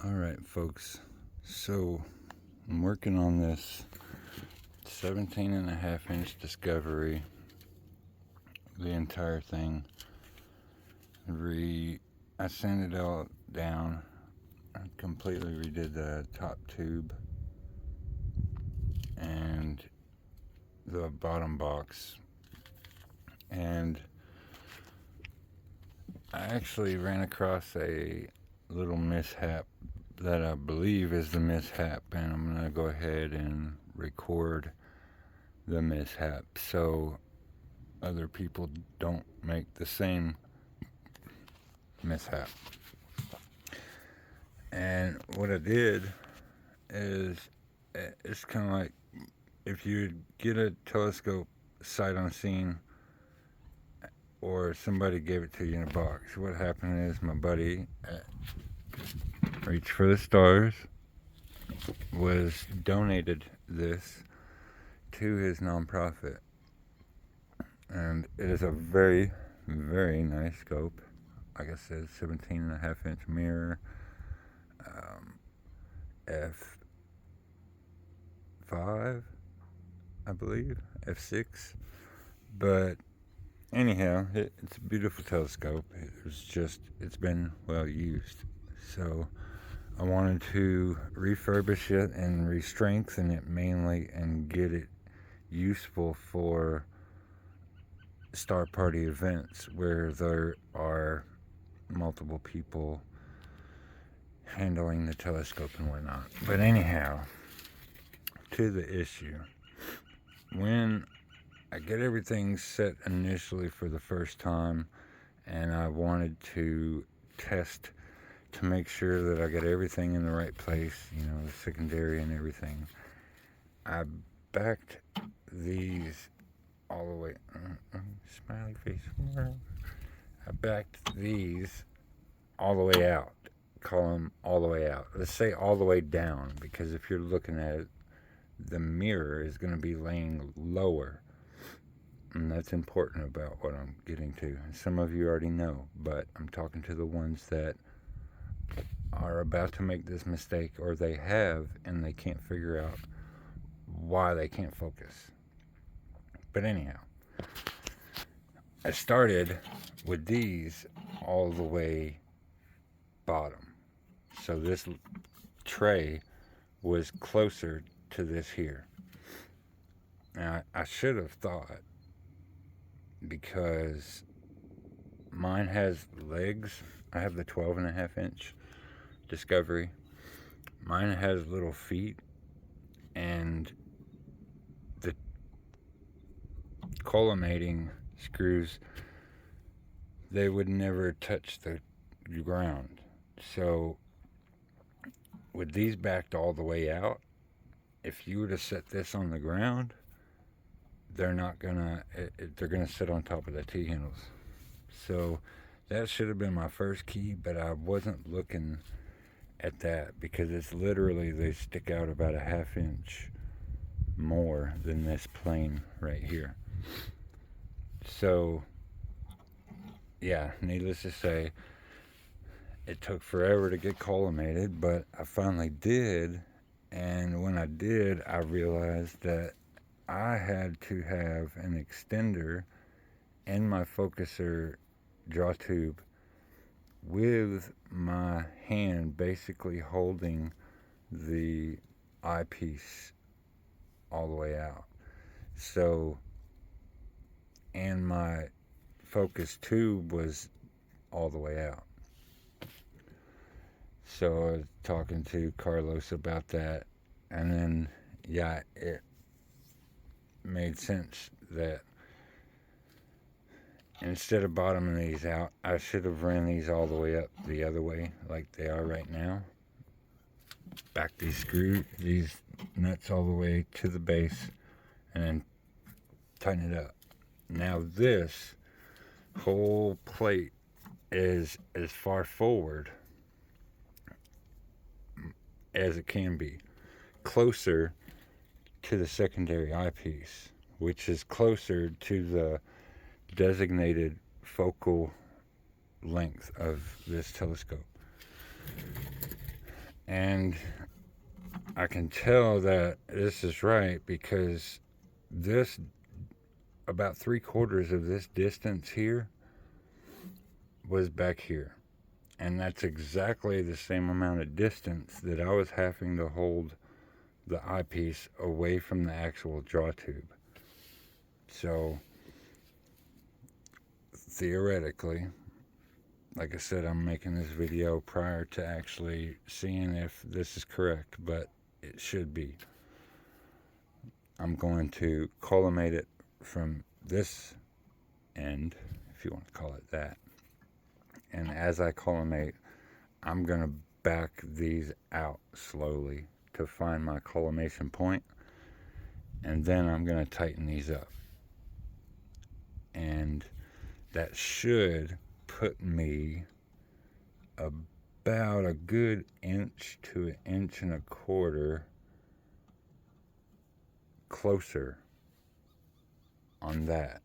Alright, folks, so I'm working on this 17.5-inch Discovery, the entire thing. I sanded it all down, I completely redid the top tube and the bottom box, and I actually ran across a little mishap that I believe is the mishap, and I'm going to go ahead and record the mishap so other people don't make the same mishap. And what I did is, it's kind of like if you get a telescope sight unseen or somebody gave it to you in a box. What happened is my buddy Reach for the Stars was donated this to his nonprofit, and it is a very, very nice scope. Like I said, 17.5-inch mirror, f5, I believe, f6. But anyhow, it's a beautiful telescope. It's been well used. So I wanted to refurbish it and re-strengthen it mainly and get it useful for star party events where there are multiple people handling the telescope and whatnot. But anyhow, to the issue. When I get everything set initially for the first time, and I wanted to test to make sure that I got everything in the right place, the secondary and everything, I backed these all the way, smiley face, I backed these all the way out, call them all the way out. Let's say all the way down, because if you're looking at it, the mirror is going to be laying lower. And that's important about what I'm getting to. Some of you already know, but I'm talking to the ones that are about to make this mistake, or they have, and they can't figure out why they can't focus. But anyhow, I started with these all the way bottom. So this tray was closer to this here. Now, I should have thought, because mine has legs. I have the 12.5-inch Discovery. Mine has little feet, and the collimating screws, they would never touch the ground. So with these backed all the way out, if you were to set this on the ground, they're gonna sit on top of the T-handles. So that should have been my first key, but I wasn't looking at that because it's literally, they stick out about a half-inch more than this plane right here. So yeah, needless to say, it took forever to get collimated, but I finally did. And when I did, I realized that I had to have an extender in my focuser draw tube with my hand basically holding the eyepiece all the way out. So, and my focus tube was all the way out. So I was talking to Carlos about that, and then yeah, it made sense that instead of bottoming these out, I should have ran these all the way up the other way like they are right now. Back these nuts all the way to the base, and then tighten it up. Now this whole plate is as far forward as it can be, closer to the secondary eyepiece, which is closer to the designated focal length of this telescope. And I can tell that this is right because this, about 3/4 of this distance here, was back here. And that's exactly the same amount of distance that I was having to hold the eyepiece away from the actual draw tube. So, theoretically, like I said, I'm making this video prior to actually seeing if this is correct, but it should be. I'm going to collimate it from this end, if you want to call it that. And as I collimate, I'm going to back these out slowly to find my collimation point, and then I'm going to tighten these up. And that should put me about a good 1 to 1.25 inches closer on that.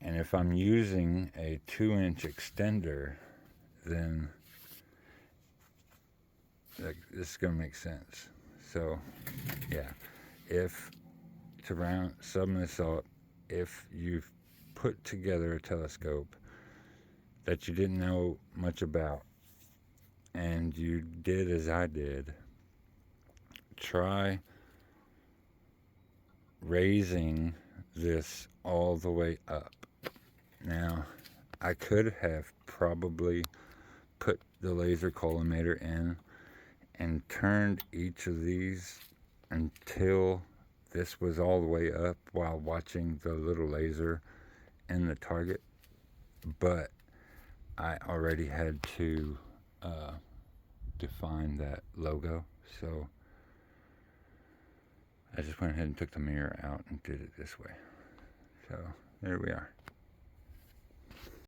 And if I'm using a 2-inch extender, then this is going to make sense. So, yeah, if to sum this up, if you've put together a telescope that you didn't know much about, and you did as I did, try raising this all the way up. Now, I could have probably put the laser collimator in and turned each of these until this was all the way up while watching the little laser in the target, but I already had to define that logo, so I just went ahead and took the mirror out and did it this way. So there we are.